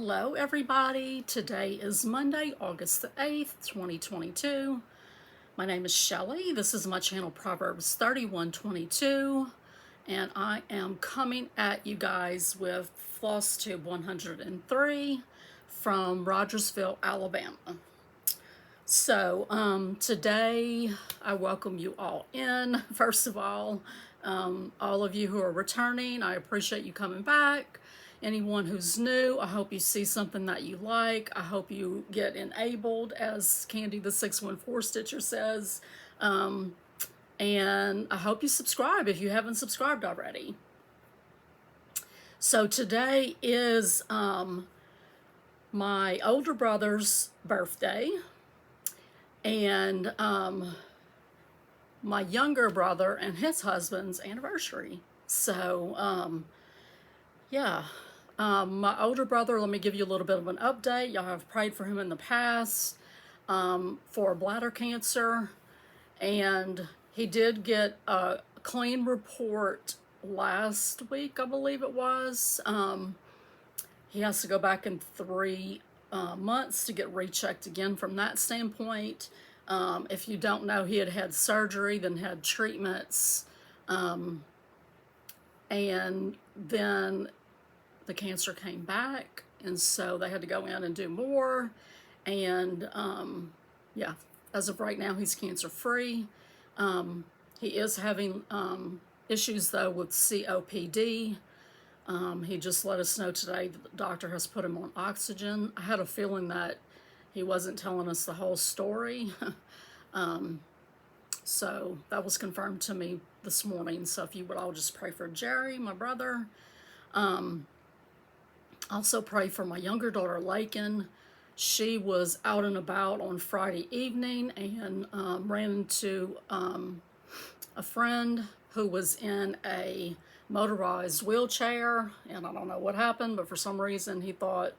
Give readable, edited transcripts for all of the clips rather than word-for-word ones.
Hello everybody, today is Monday, August the 8th, 2022. My name is Shelly. This is my channel Proverbs 31:22, and I am coming at you guys with FlossTube 103 from Rogersville, Alabama. So today I welcome you all in. First of all of you who are returning, I appreciate you coming back. Anyone who's new, I hope you see something that you like. I hope you get enabled, as Candy the 614 Stitcher says. And I hope you subscribe if you haven't subscribed already. So today is my older brother's birthday, and my younger brother and his husband's anniversary. So yeah. My older brother, let me give you a little bit of an update. Y'all have prayed for him in the past for bladder cancer, and he did get a clean report last week, I believe it was. He has to go back in 3 months to get rechecked again from that standpoint. If you don't know, he had had surgery, then had treatments, and then the cancer came back, and so they had to go in and do more. And yeah, as of right now, he's cancer free. He is having issues though with COPD. He just let us know today that the doctor has put him on oxygen. I had a feeling that he wasn't telling us the whole story. So that was confirmed to me this morning. So if you would all just pray for Jerry, my brother. Also pray for my younger daughter, Lakin. She was out and about on Friday evening and ran into a friend who was in a motorized wheelchair, and I don't know what happened, but for some reason he thought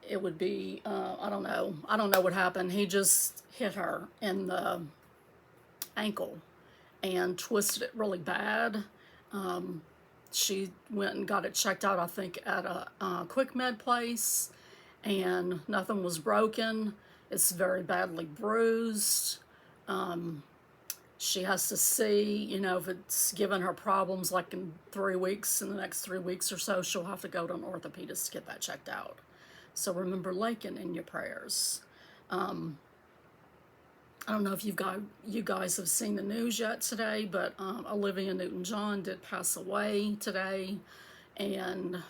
it would be, I don't know what happened. He just hit her in the ankle and twisted it really bad. She went and got it checked out, I think, at a quick med place, and nothing was broken. It's very badly bruised. She has to see, you know, if it's given her problems, like in 3 weeks, in the next 3 weeks or so, she'll have to go to an orthopedist to get that checked out. So remember Lakin in your prayers. I don't know if you guys have seen the news yet today, but Olivia Newton-John did pass away today, and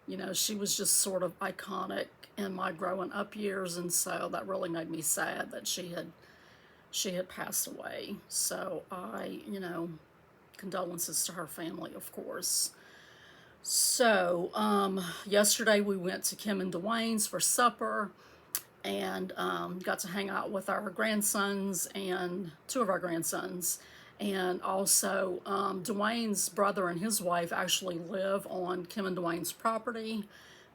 you know, she was just sort of iconic in my growing up years, and so that really made me sad that she had passed away. So you know, condolences to her family, of course. So yesterday we went to Kim and Dwayne's for supper, and got to hang out with our grandsons, and 2 of our grandsons. And also Dwayne's brother and his wife actually live on Kim and Dwayne's property.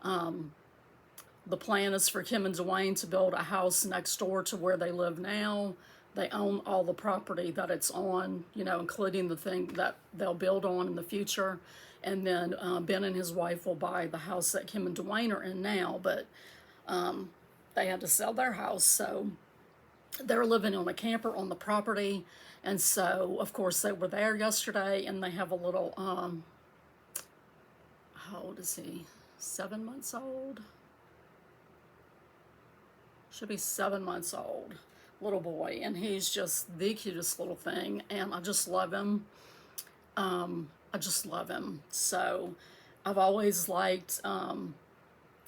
The plan is for Kim and Dwayne to build a house next door to where they live now. They own all the property that it's on, you know, including the thing that they'll build on in the future. And then Ben and his wife will buy the house that Kim and Dwayne are in now, but they had to sell their house, so they're living on a camper on the property. And so, of course, they were there yesterday, and they have a little, how old is he? 7 months old? Should be 7 months old, little boy, and he's just the cutest little thing, and I just love him. I just love him. So I've always liked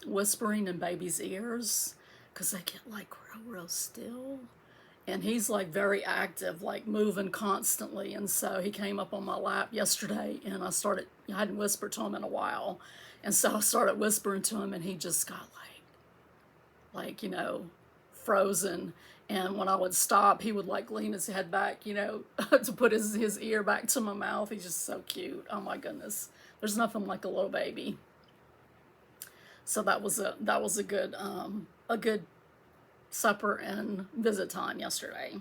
whispering in babies' ears, because they get like real still, and he's like very active, like moving constantly. And so he came up on my lap yesterday, and I hadn't whispered to him in a while, and so I started whispering to him, and he just got like you know, frozen. And when I would stop, he would like lean his head back, you know, to put his ear back to my mouth. He's just so cute. Oh my goodness, there's nothing like a little baby. So that was a good supper and visit time yesterday.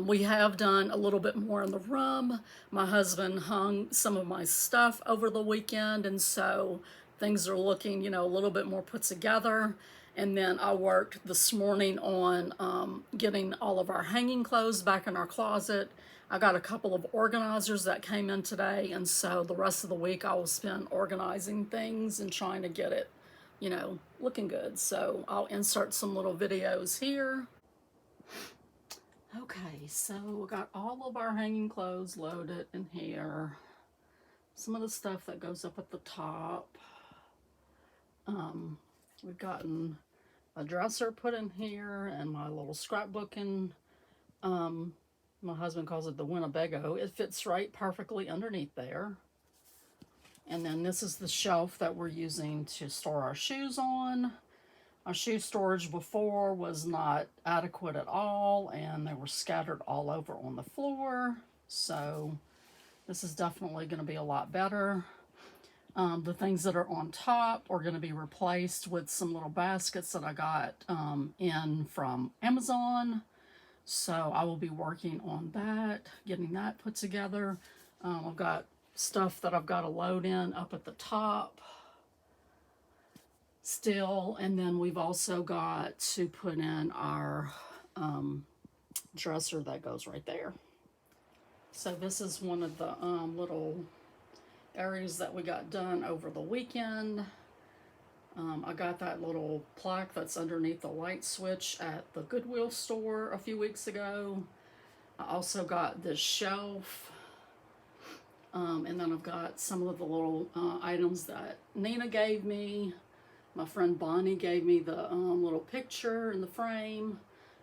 We have done a little bit more in the room. My husband hung some of my stuff over the weekend, and so things are looking, you know, a little bit more put together. And then I worked this morning on getting all of our hanging clothes back in our closet. I got a couple of organizers that came in today, and so the rest of the week I will spend organizing things and trying to get it, you know, looking good. So I'll insert some little videos here. Okay, so we got all of our hanging clothes loaded in here. Some of the stuff that goes up at the top. We've gotten a dresser put in here and my little scrapbooking. My husband calls it the Winnebago. It fits right perfectly underneath there. And then this is the shelf that we're using to store our shoes on. Our shoe storage before was not adequate at all, and they were scattered all over on the floor. So this is definitely going to be a lot better. The things that are on top are going to be replaced with some little baskets that I got in from Amazon. So I will be working on that, getting that put together. I've got stuff that I've got to load in up at the top still, and then we've also got to put in our dresser that goes right there. So this is one of the little areas that we got done over the weekend. I got that little plaque that's underneath the light switch at the Goodwill store a few weeks ago. I also got this shelf, and then I've got some of the little items that Nina gave me. My friend Bonnie gave me the little picture in the frame,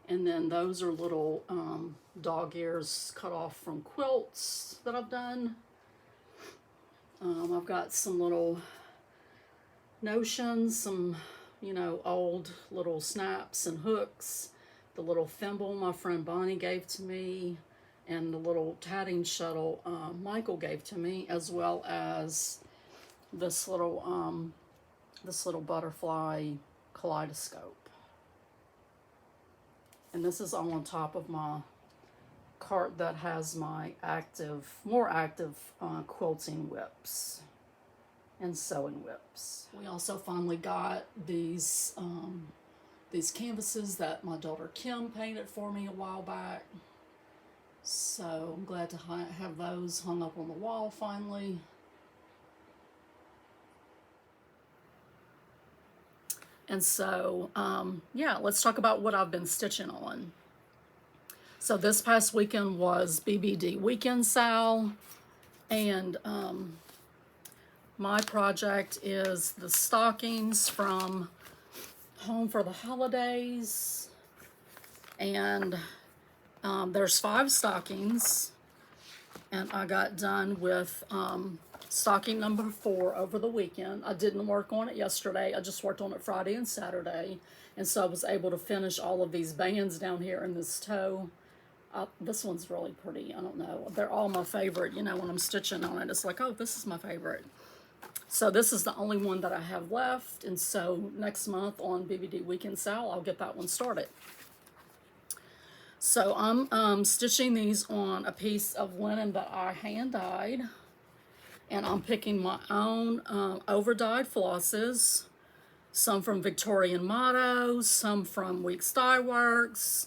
and then those are little dog ears cut off from quilts that I've done. I've got some little notions, some, you know, old little snaps and hooks, the little thimble my friend Bonnie gave to me, and the little tatting shuttle Michael gave to me, as well as this little butterfly kaleidoscope. And this is all on top of my cart that has my more active quilting whips and sewing whips. We also finally got these canvases that my daughter Kim painted for me a while back. So I'm glad to have those hung up on the wall finally. And so, yeah, let's talk about what I've been stitching on. So this past weekend was BBD weekend sale, and my project is the stockings from Home for the Holidays, and there's 5 stockings, and I got done with stocking number 4 over the weekend. I didn't work on it yesterday. I just worked on it Friday and Saturday, and so I was able to finish all of these bands down here in this toe. This one's really pretty. I don't know. They're all my favorite. You know, when I'm stitching on it, it's like, oh, this is my favorite. So this is the only one that I have left, and so next month on BBD Weekend Sale, I'll get that one started. So I'm stitching these on a piece of linen that I hand dyed, and I'm picking my own over-dyed flosses, some from Victorian Motto, some from Weeks Dye Works,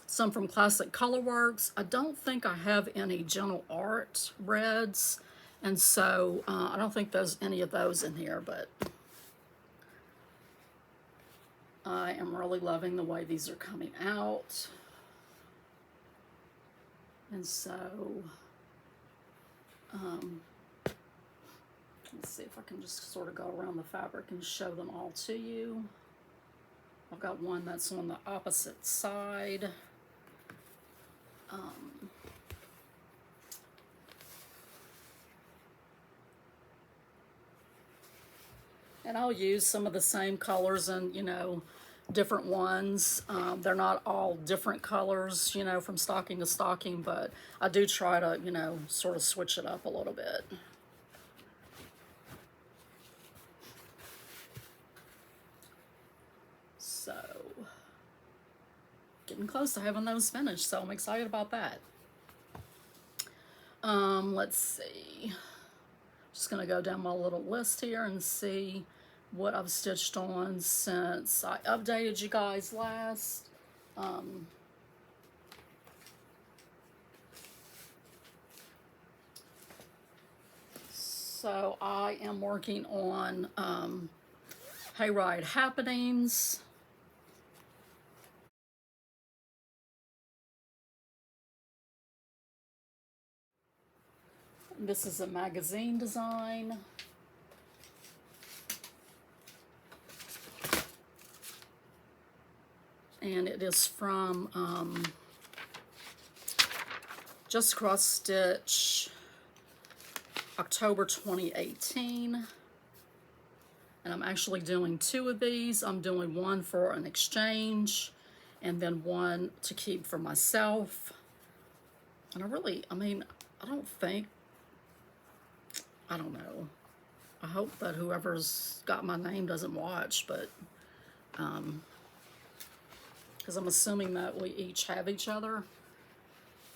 some from Classic Colorworks. I don't think I have any Gentle Art reds, and so I don't think there's any of those in here, but I am really loving the way these are coming out. And so, let's see if I can just sort of go around the fabric and show them all to you. I've got one that's on the opposite side. And I'll use some of the same colors and, you know, different ones. They're not all different colors, you know, from stocking to stocking, but I do try to, you know, sort of switch it up a little bit. So, getting close to having those finished, so I'm excited about that. Let's see. Just gonna go down my little list here and see what I've stitched on since I updated you guys last. So I am working on Hayride Happenings. This is a magazine design. And it is from Just Cross Stitch, October 2018. And I'm actually doing 2 of these. I'm doing one for an exchange and then one to keep for myself. And I don't know. I hope that whoever's got my name doesn't watch, but because I'm assuming that we each have each other.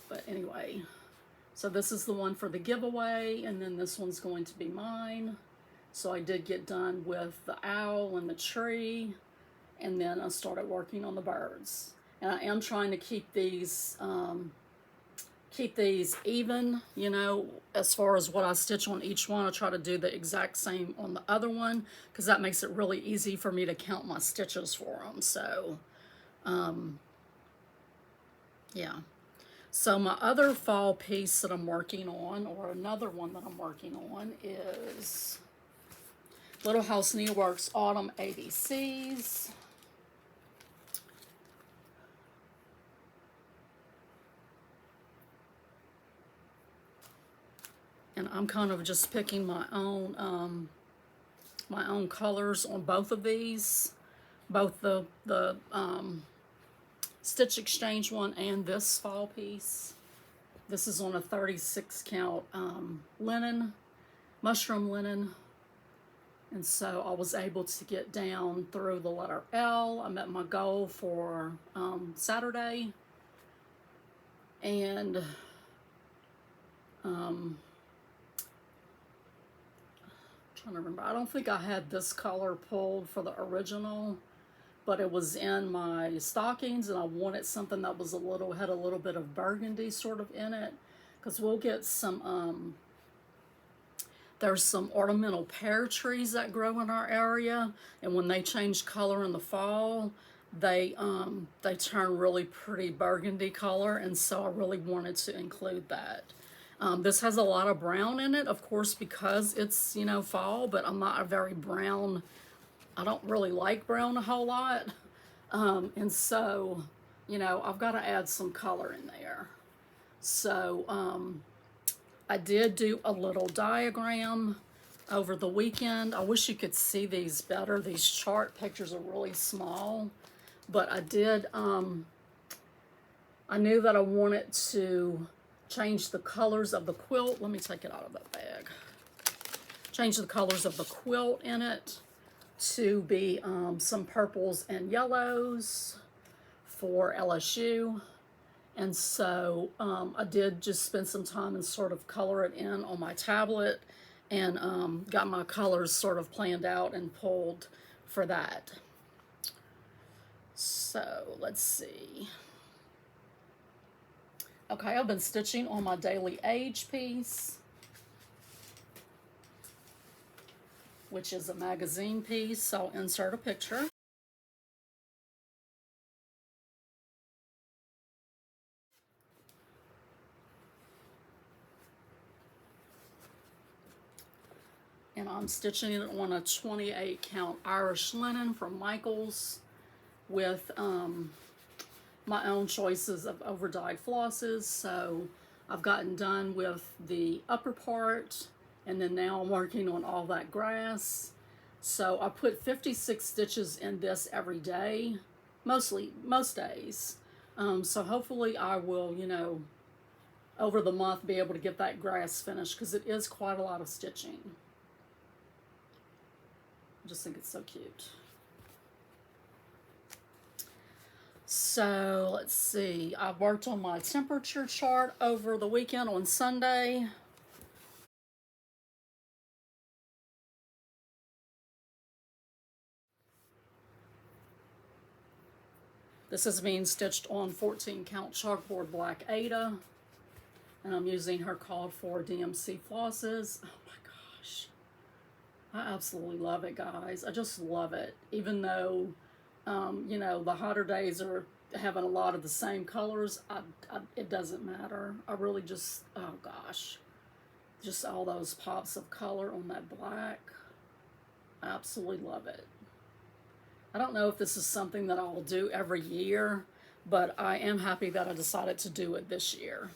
But anyway, so this is the one for the giveaway, and then this one's going to be mine. So I did get done with the owl and the tree, and then I started working on the birds. And I am trying to keep these even, you know, as far as what I stitch on each one. I try to do the exact same on the other one, because that makes it really easy for me to count my stitches for them. So, yeah. So my other fall piece that I'm working on, or another one that I'm working on, is Little House Needleworks Autumn ABCs. And I'm kind of just picking my own colors on both of these, both the Stitch Exchange one and this fall piece. This is on a 36 count linen, mushroom linen. And so I was able to get down through the letter L. I met my goal for Saturday. And trying to remember, I don't think I had this color pulled for the original, but it was in my stockings, and I wanted something that was had a little bit of burgundy sort of in it, because we'll get some there's some ornamental pear trees that grow in our area, and when they change color in the fall, they turn really pretty burgundy color, and so I really wanted to include that. This has a lot of brown in it, of course, because it's, you know, fall, but I'm not a very brown, I don't really like brown a whole lot. And so, you know, I've got to add some color in there. So, I did do a little diagram over the weekend. I wish you could see these better. These chart pictures are really small, but I did, I knew that I wanted to change the colors of the quilt. Let me take it out of that bag. Change the colors of the quilt in it to be some purples and yellows for LSU. And so I did just spend some time and sort of color it in on my tablet, and got my colors sort of planned out and pulled for that. So let's see. Okay, I've been stitching on my Daily Age piece, which is a magazine piece, so I'll insert a picture. And I'm stitching it on a 28 count Irish linen from Michaels with my own choices of over-dyed flosses. So I've gotten done with the upper part, and then now I'm working on all that grass. So I put 56 stitches in this every day, most days. So hopefully I will, you know, over the month be able to get that grass finished, because it is quite a lot of stitching. I just think it's so cute. So let's see, I worked on my temperature chart over the weekend on Sunday. This is being stitched on 14 count chalkboard black Ada, and I'm using her called for DMC flosses. Oh my gosh, I absolutely love it, guys. I just love it, even though you know, the hotter days are having a lot of the same colors. It doesn't matter. I really just, oh gosh, just all those pops of color on that black. I absolutely love it. I don't know if this is something that I'll do every year, but I am happy that I decided to do it this year.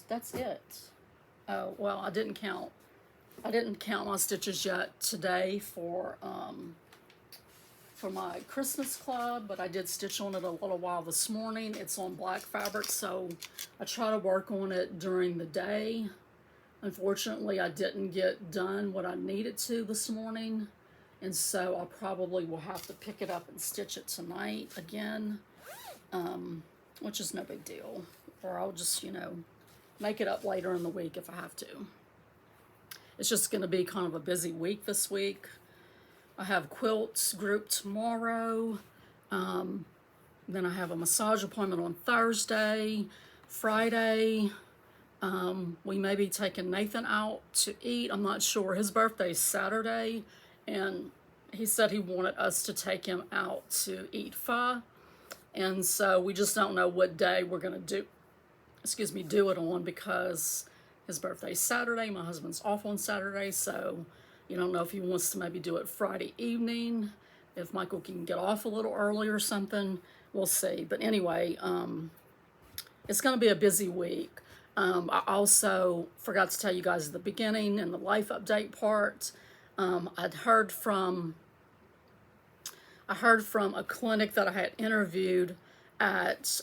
That's it. Oh, well, I didn't count my stitches yet today for my Christmas club, but I did stitch on it a little while this morning. It's on black fabric, so I try to work on it during the day. Unfortunately, I didn't get done what I needed to this morning, and so I probably will have to pick it up and stitch it tonight again, which is no big deal. Or I'll just, you know, make it up later in the week if I have to. It's just going to be kind of a busy week this week. I have quilts group tomorrow. Then I have a massage appointment on Thursday. Friday, we may be taking Nathan out to eat. I'm not sure. His birthday's Saturday, and he said he wanted us to take him out to eat pho. And so we just don't know what day we're going to do it on, because his birthday's Saturday. My husband's off on Saturday, so you don't know if he wants to maybe do it Friday evening, if Michael can get off a little early or something. We'll see. But anyway, it's going to be a busy week. I also forgot to tell you guys at the beginning in the life update part, I heard from a clinic that I had interviewed at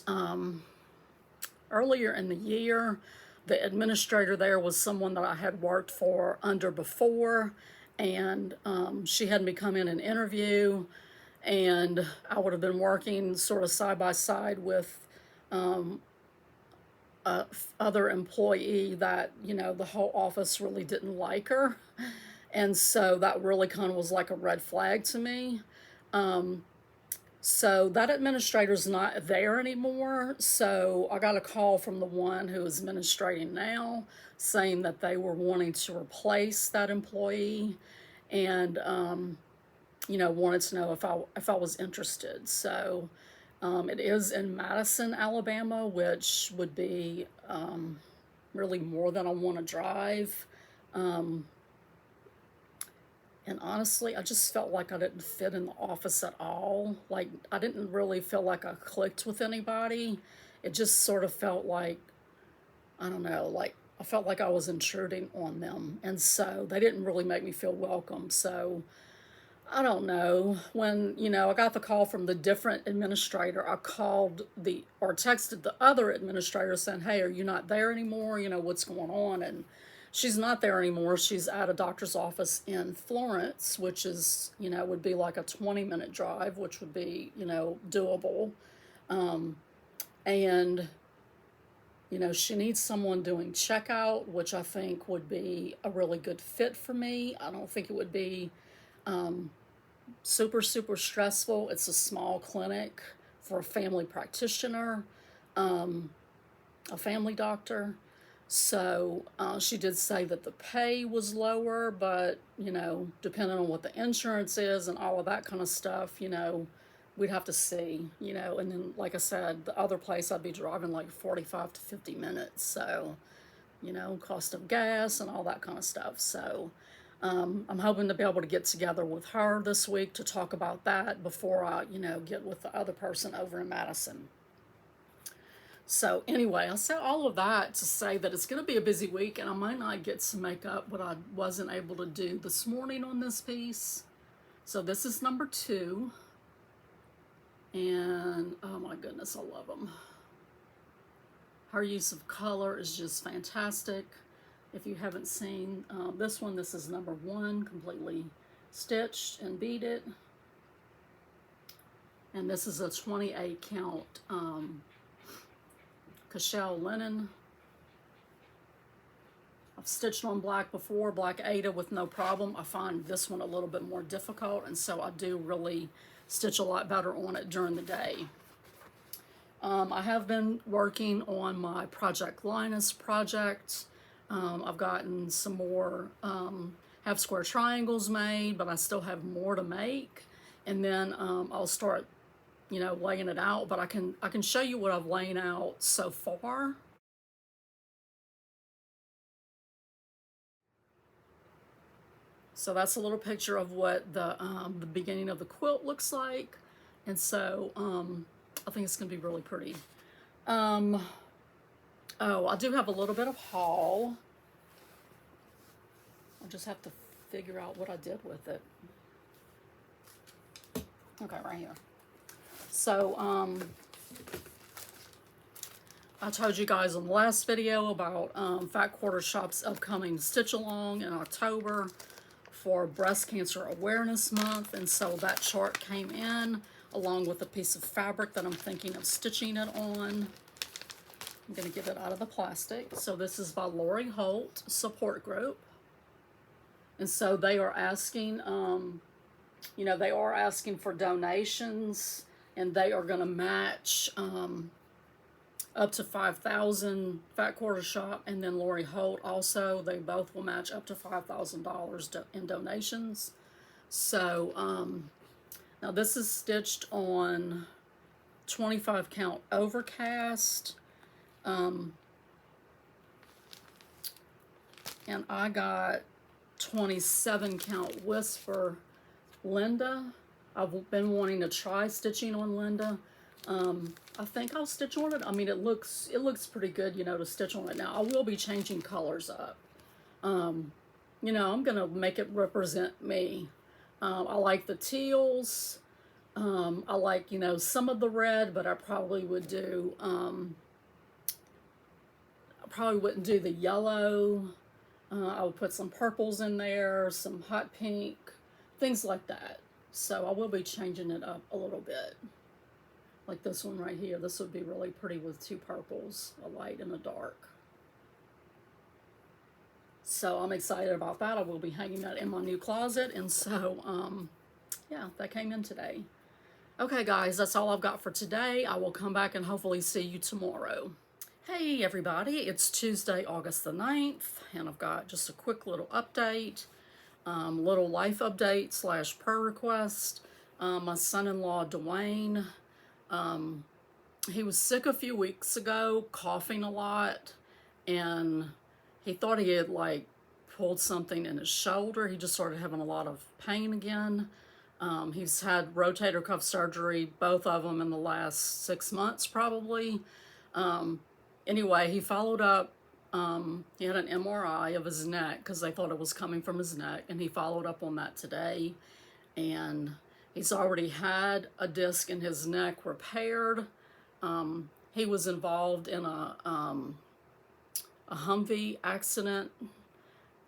earlier in the year. The administrator there was someone that I had worked for under before, and she had me come in and interview, and I would have been working sort of side by side with other employee that, you know, the whole office really didn't like her, and so that really kind of was like a red flag to me. So that administrator's not there anymore. So I got a call from the one who is administrating now, saying that they were wanting to replace that employee, and you know, wanted to know if I was interested. So it is in Madison, Alabama, which would be really more than I want to drive. And honestly, I just felt like I didn't fit in the office at all. Like, I didn't really feel like I clicked with anybody. It just sort of felt like, I don't know, like I felt like I was intruding on them. And so they didn't really make me feel welcome. So I don't know. When, you know, I got the call from the different administrator, I called or texted the other administrator saying, hey, are you not there anymore? You know, what's going on? And she's not there anymore. She's at a doctor's office in Florence, which is, you know, would be like a 20-minute drive, which would be, you know, doable. And, you know, she needs someone doing checkout, which I think would be a really good fit for me. I don't think it would be super, super stressful. It's a small clinic for a family practitioner, a family doctor. So she did say that the pay was lower, but, you know, depending on what the insurance is and all of that kind of stuff, you know, we'd have to see, you know. And then, like I said, the other place I'd be driving like 45 to 50 minutes. So, you know, cost of gas and all that kind of stuff. So I'm hoping to be able to get together with her this week to talk about that before I, you know, get with the other person over in Madison. So anyway, I said all of that to say that it's going to be a busy week, and I might not get to make up what I wasn't able to do this morning on this piece. So this is number 2. And oh my goodness, I love them. Her use of color is just fantastic. If you haven't seen this one, this is number 1, completely stitched and beaded. And this is a 28 count cashel linen. I've stitched on black before, black Ada, with no problem. I find this one a little bit more difficult, and so I do really stitch a lot better on it during the day. I have been working on my Project Linus project. I've gotten some more half square triangles made, but I still have more to make. And then I'll start, laying it out. But I can show you what I've laid out so far. So that's a little picture of what the beginning of the quilt looks like. And so I think it's going to be really pretty. Oh, I do have a little bit of haul. I'll just have to figure out what I did with it. Okay, right here. So, I told you guys in the last video about Fat Quarter Shop's upcoming Stitch Along in October for Breast Cancer Awareness Month, and so that chart came in along with a piece of fabric that I'm thinking of stitching it on. I'm going to get it out of the plastic. So this is by Lori Holt Support Group. And so they are asking, they are asking for donations, and they are going to match up to 5,000 Fat Quarter Shop, and then Lori Holt also. They both will match up to $5,000 in donations. So now this is stitched on 25 count overcast. And I got 27 count whisper Linda. I've been wanting to try stitching on Linda. I think I'll stitch on it. I mean, it looks pretty good, to stitch on it. Now I will be changing colors up. I'm gonna make it represent me. I like the teals. I like, some of the red, but I probably would do, I probably wouldn't do the yellow. I would put some purples in there, some hot pink, things like that. So I will be changing it up a little bit. Like this one right here. This would be really pretty with two purples, a light and a dark. So I'm excited about that. I will be hanging that in my new closet. And so, yeah, that came in today. Okay, guys, that's all I've got for today. I will come back and hopefully see you tomorrow. Hey, everybody. It's Tuesday, August the 9th, and I've got just a quick little update, little life update / prayer request. My son-in-law, Dwayne, he was sick a few weeks ago, coughing a lot, and he thought he had pulled something in his shoulder. He just started having a lot of pain again. He's had rotator cuff surgery, both of them in the last 6 months probably. Anyway, he followed up. He had an MRI of his neck because they thought it was coming from his neck, and he followed up on that today. And he's already had a disc in his neck repaired. He was involved in a Humvee accident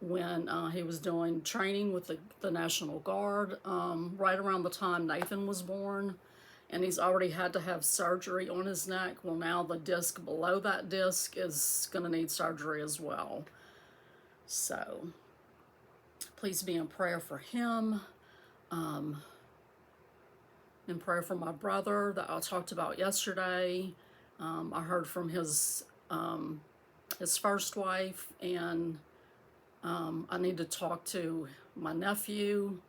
when he was doing training with the National Guard right around the time Nathan was born. And he's already had to have surgery on his neck. Well, now the disc below that disc is going to need surgery as well. So please be in prayer for him. In prayer for my brother that I talked about yesterday. I heard from his first wife, and I need to talk to my nephew,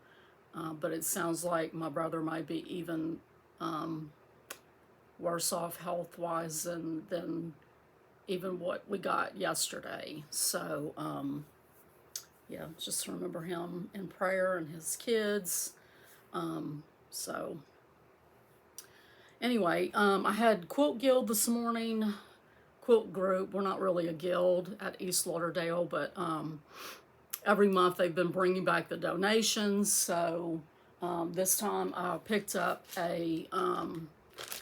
but it sounds like my brother might be even worse off health-wise than even what we got yesterday. So, yeah, just remember him in prayer and his kids. So, anyway, I had Quilt Guild this morning, quilt group. We're not really a guild at East Lauderdale, but every month they've been bringing back the donations. So this time I picked up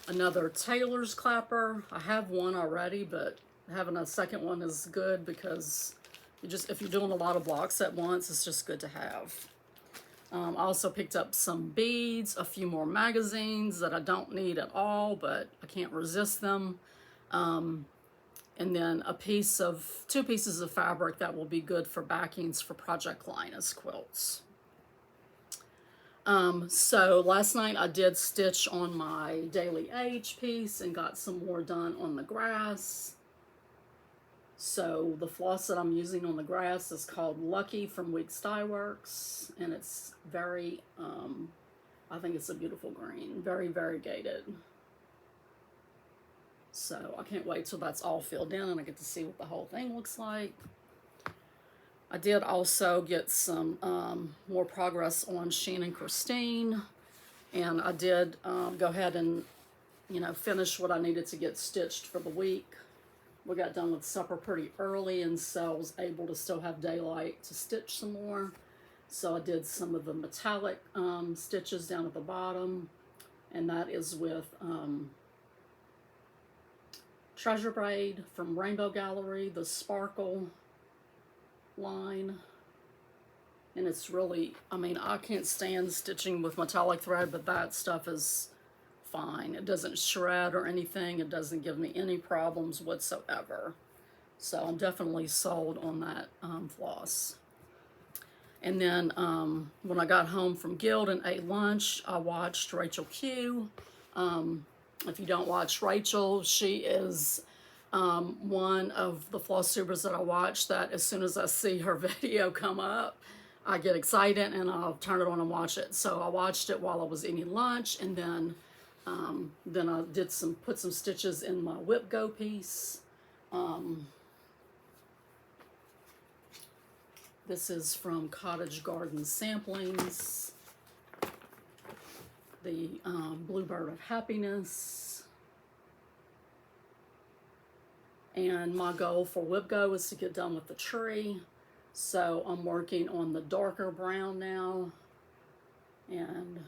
another tailor's clapper. I have one already, but having a second one is good because if you're doing a lot of blocks at once, it's just good to have. I also picked up some beads, a few more magazines that I don't need at all, but I can't resist them. and then two pieces of fabric that will be good for backings for Project Linus quilts. So last night I did stitch on my Daily Age piece and got some more done on the grass. So the floss that I'm using on the grass is called Lucky from Weeks Dye Works, and it's very, I think it's a beautiful green, very variegated. So I can't wait till that's all filled in and I get to see what the whole thing looks like. I did also get some more progress on Sheen and Christine, and I did go ahead and, finish what I needed to get stitched for the week. We got done with supper pretty early, and so I was able to still have daylight to stitch some more. So I did some of the metallic stitches down at the bottom, and that is with Treasure Braid from Rainbow Gallery, the Sparkle line. And it's really, I can't stand stitching with metallic thread, but that stuff is fine. It doesn't shred or anything. It doesn't give me any problems whatsoever. So I'm definitely sold on that floss. And then when I got home from Guild and ate lunch, I watched Rachel Q. If you don't watch Rachel, she is one of the FlossTubers that I watch that as soon as I see her video come up, I get excited and I'll turn it on and watch it. So I watched it while I was eating lunch, and then I did put some stitches in my Whip Go piece. This is from Cottage Garden Samplings, the Bluebird of Happiness. And my goal for Whip Go is to get done with the tree. So I'm working on the darker brown now. And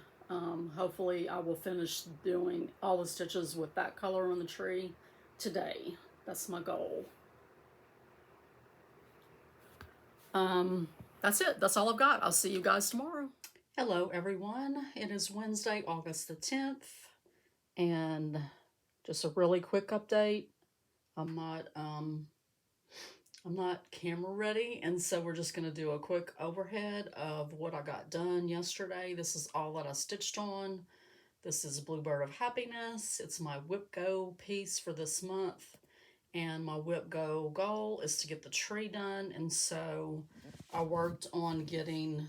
hopefully I will finish doing all the stitches with that color on the tree today. That's my goal. That's it. That's all I've got. I'll see you guys tomorrow. Hello, everyone. It is Wednesday, August the 10th. And just a really quick update. I'm not camera ready, and so we're just going to do a quick overhead of what I got done yesterday. This is all that I stitched on. This is Bluebird of Happiness. It's my Whip Go piece for this month, and my Whip Go goal is to get the tree done, and so I worked on getting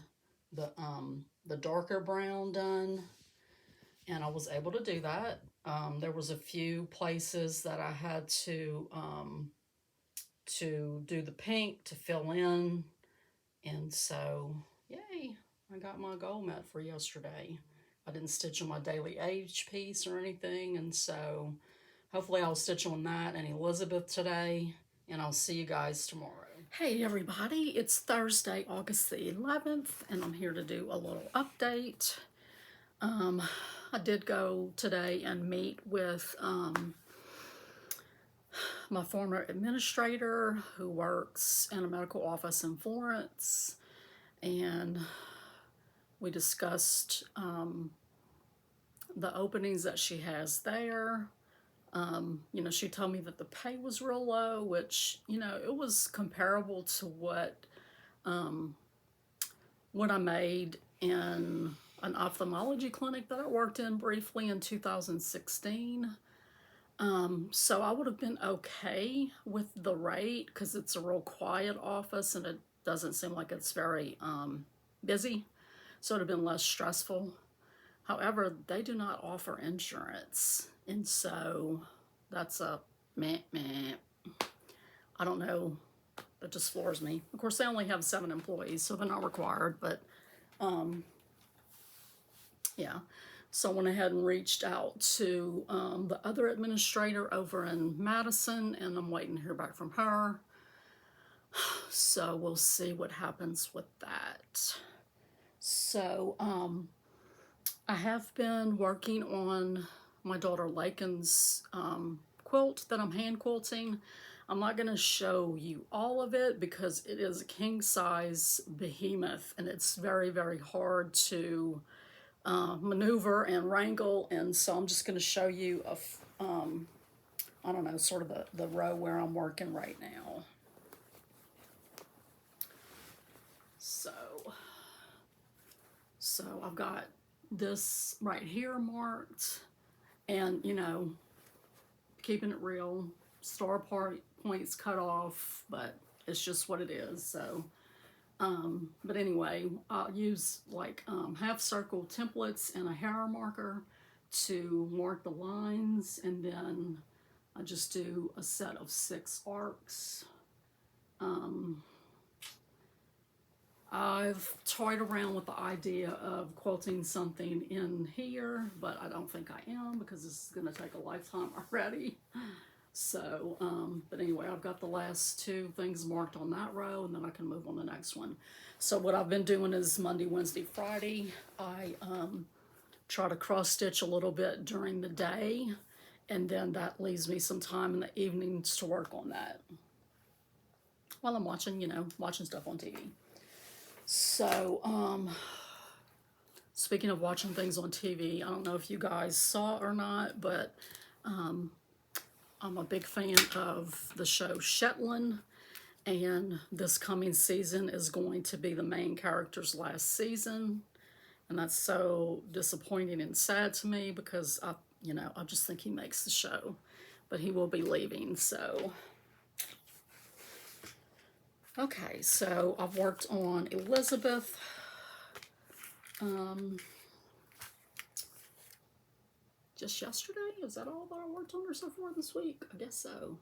the darker brown done, and I was able to do that. There was a few places that I had to do the pink to fill in, and so yay, I got my goal met for yesterday. I didn't stitch on my Daily Age piece or anything, and so hopefully I'll stitch on that and Elizabeth today, and I'll see you guys tomorrow. Hey everybody, it's Thursday, August the 11th, and I'm here to do a little update. I did go today and meet with my former administrator who works in a medical office in Florence, and we discussed the openings that she has there. She told me that the pay was real low, which, it was comparable to what I made in an ophthalmology clinic that I worked in briefly in 2016. So I would have been okay with the rate because it's a real quiet office and it doesn't seem like it's very busy. So it would have been less stressful. However, they do not offer insurance. And so that's a meh. I don't know. That just floors me. Of course, they only have 7 employees, so they're not required, but yeah. So I went ahead and reached out to the other administrator over in Madison, and I'm waiting to hear back from her. So we'll see what happens with that. So I have been working on my daughter Lakin's quilt that I'm hand quilting. I'm not going to show you all of it because it is a king size behemoth, and it's very, very hard to maneuver and wrangle, and so I'm just going to show you I don't know, sort of the row where I'm working right now. So I've got this right here marked, and you know, keeping it real, star points cut off, but it's just what it is. So but anyway, I'll use like half circle templates and a hair marker to mark the lines, and then I just do a set of 6 arcs. I've toyed around with the idea of quilting something in here, but I don't think I am because this is going to take a lifetime already. So, but anyway, I've got the last 2 things marked on that row, and then I can move on to the next one. So what I've been doing is Monday, Wednesday, Friday, I try to cross stitch a little bit during the day, and then that leaves me some time in the evenings to work on that while I'm watching, you know, watching stuff on TV. So, speaking of watching things on TV, I don't know if you guys saw or not, but I'm a big fan of the show Shetland, and this coming season is going to be the main character's last season, and that's so disappointing and sad to me because I just think he makes the show, but he will be leaving. So okay, so I've worked on Elizabeth. Just yesterday? Is that all that I worked on her so far this week? I guess so.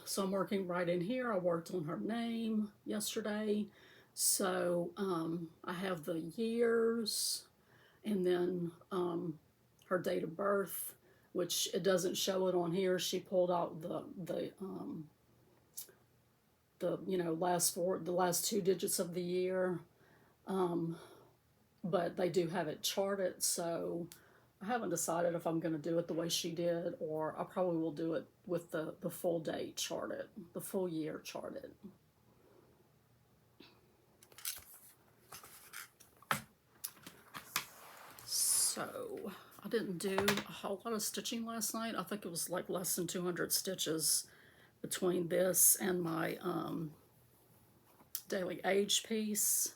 So I'm working right in here. I worked on her name yesterday. So I have the years, and then her date of birth, which it doesn't show it on here. She pulled out the last 2 digits of the year, but they do have it charted. So I haven't decided if I'm going to do it the way she did, or I probably will do it with the full date charted, the full year charted. So I didn't do a whole lot of stitching last night. I think it was like less than 200 stitches between this and my daily age piece.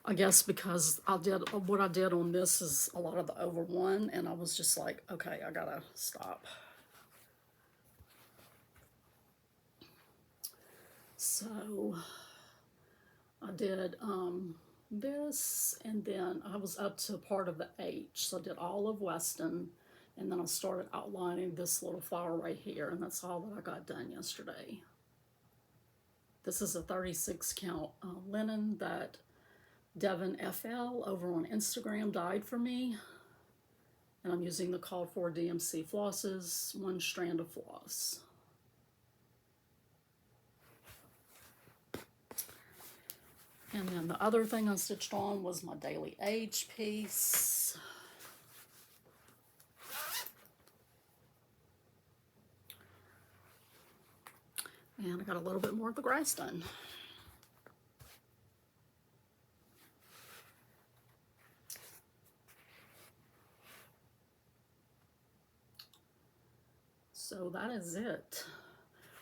I guess because what I did on this is a lot of the over 1, and I was just like, okay, I gotta stop. So I did this, and then I was up to part of the H, so I did all of Weston, and then I started outlining this little flower right here, and that's all that I got done yesterday. This is a 36 count linen that Devin FL over on Instagram dyed for me, and I'm using the called for DMC flosses, 1 strand of floss. And then the other thing I stitched on was my daily age piece. And I got a little bit more of the grass done. So that is it.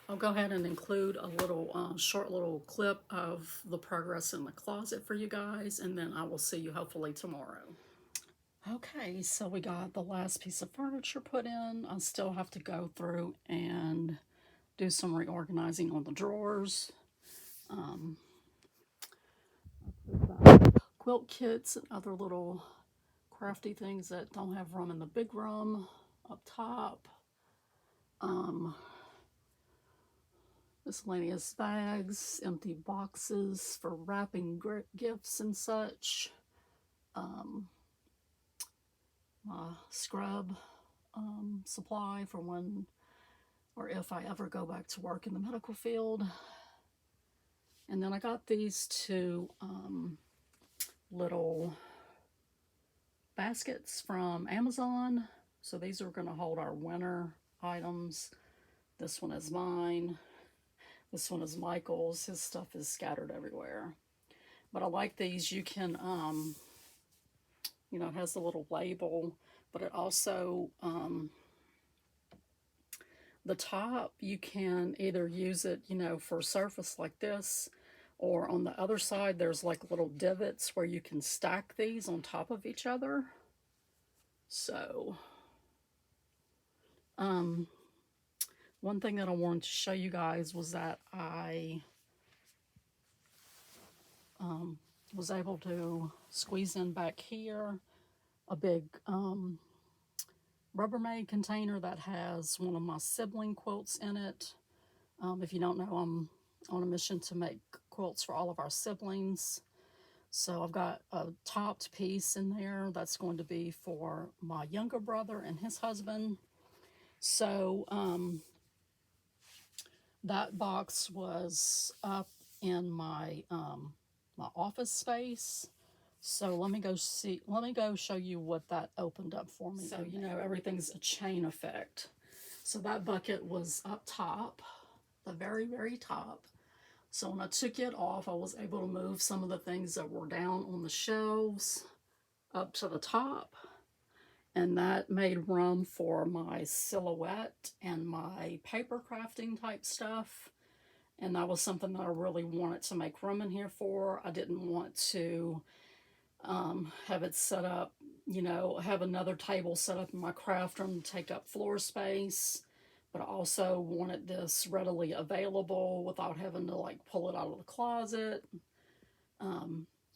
I'll go ahead and include a little short little clip of the progress in the closet for you guys, and then I will see you hopefully tomorrow. Okay, so we got the last piece of furniture put in. I still have to go through and do some reorganizing on the drawers. Quilt kits and other little crafty things that don't have room in the big room up top. Miscellaneous bags, empty boxes for wrapping gifts and such. My scrub supply for when or if I ever go back to work in the medical field. And then I got these 2 little baskets from Amazon. So these are going to hold our winter items. This one is mine. This one is Michael's. His stuff is scattered everywhere. But I like these. You can, it has the little label but it also, the top, you can either use it, you know, for a surface like this, or on the other side, there's like little divots where you can stack these on top of each other. So, one thing that I wanted to show you guys was that I was able to squeeze in back here a big Rubbermaid container that has one of my sibling quilts in it. If you don't know, I'm on a mission to make quilts for all of our siblings. So I've got a topped piece in there that's going to be for my younger brother and his husband. So that box was up in my my office space. So let me go show you what that opened up for me. So, you know, everything's a chain effect. So that bucket was up top, the very, very top. So when I took it off, I was able to move some of the things that were down on the shelves up to the top. And that made room for my silhouette and my paper crafting type stuff. And that was something that I really wanted to make room in here for. I didn't want to have it set up, you know, have another table set up in my craft room to take up floor space. But I also wanted this readily available without having to like pull it out of the closet.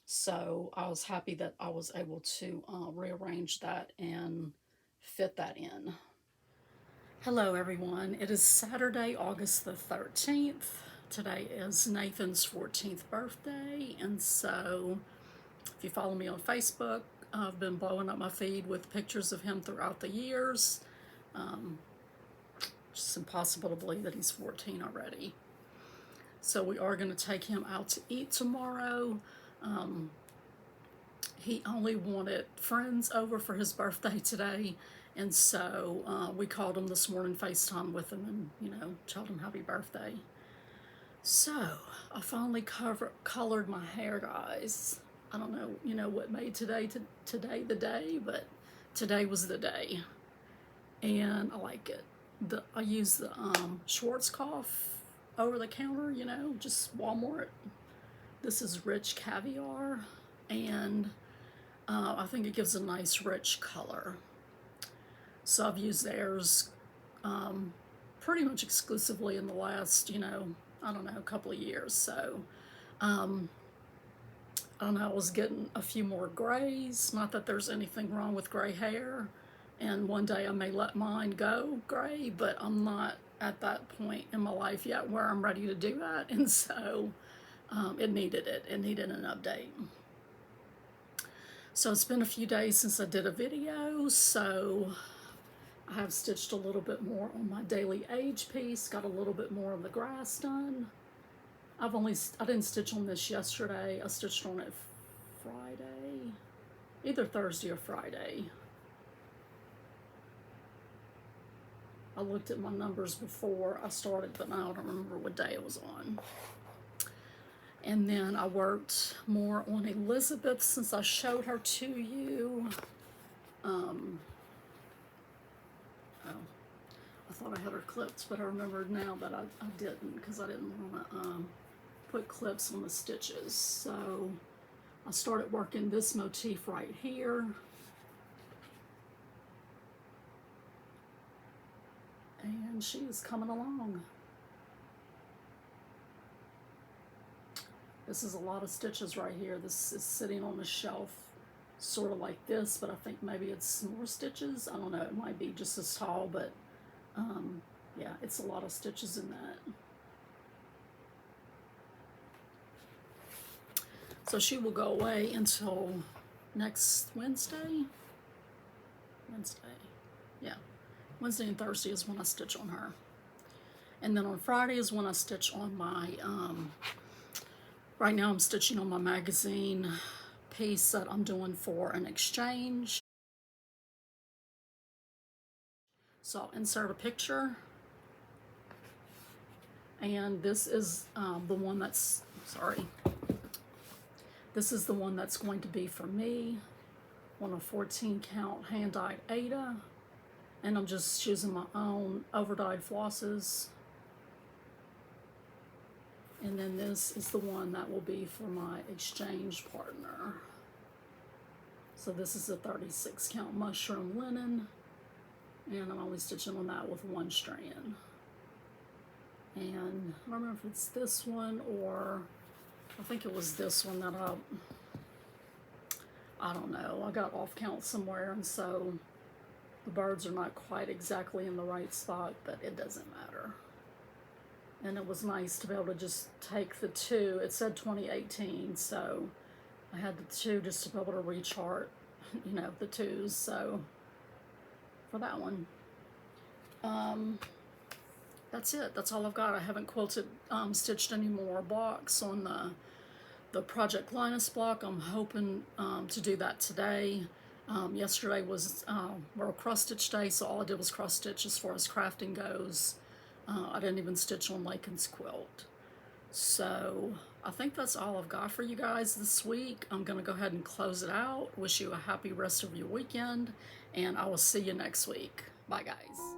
So I was happy that I was able to rearrange that and fit that in. Hello everyone, it is Saturday, August the 13th. Today is Nathan's 14th birthday, and so if you follow me on Facebook, I've been blowing up my feed with pictures of him throughout the years. It's impossible to believe that he's 14 already. So we are going to take him out to eat tomorrow. He only wanted friends over for his birthday today, and so we called him this morning, FaceTime with him, and, you know, told him happy birthday. So I finally colored my hair, guys. I don't know, you know, what made today the day, but today was the day, and I like it. I use the Schwarzkopf over the counter, you know, just Walmart. This is rich caviar, and I think it gives a nice rich color. So I've used theirs pretty much exclusively in the last, you know, I don't know, couple of years. So I don't know, I was getting a few more grays. Not that there's anything wrong with gray hair, and one day I may let mine go gray, but I'm not at that point in my life yet where I'm ready to do that, and so it needed an update. So it's been a few days since I did a video, so I have stitched a little bit more on my daily age piece, got a little bit more of the grass done. I didn't stitch on this yesterday. I stitched on it Friday, either Thursday or Friday. I looked at my numbers before I started, but now I don't remember what day it was on. And then I worked more on Elizabeth since I showed her to you. I thought I had her clipped, but I remembered now that I didn't, because I didn't want to put clips on the stitches. So I started working this motif right here. And she is coming along. This is a lot of stitches right here. This is sitting on the shelf sort of like this, but I think maybe it's more stitches. I don't know, it might be just as tall, but yeah, it's a lot of stitches in that. So she will go away until next Wednesday. Yeah. Wednesday and Thursday is when I stitch on her. And then on Friday is when I stitch on my, right now I'm stitching on my magazine piece that I'm doing for an exchange. So I'll insert a picture. And this is the one that's, this is the one that's going to be for me. on a 14 count hand dyed Ada, and I'm just choosing my own over dyed flosses. And then this is the one that will be for my exchange partner. So this is a 36 count mushroom linen, and I'm only stitching on that with one strand. And I don't remember if it's this one or I think it was this one that I don't know, I got off count somewhere, and so the birds are not quite exactly in the right spot, but it doesn't matter. And it was nice to be able to just take the two. It said 2018, so I had the two just to be able to rechart, you know, the twos. So for that one, that's it. That's all I've got. I haven't quilted, stitched any more blocks on the Project Linus block. I'm hoping to do that today. Yesterday was World Cross Stitch Day, so all I did was cross stitch as far as crafting goes. I didn't even stitch on Lakin's quilt. So I think that's all I've got for you guys this week. I'm going to go ahead and close it out. Wish you a happy rest of your weekend, and I will see you next week. Bye, guys.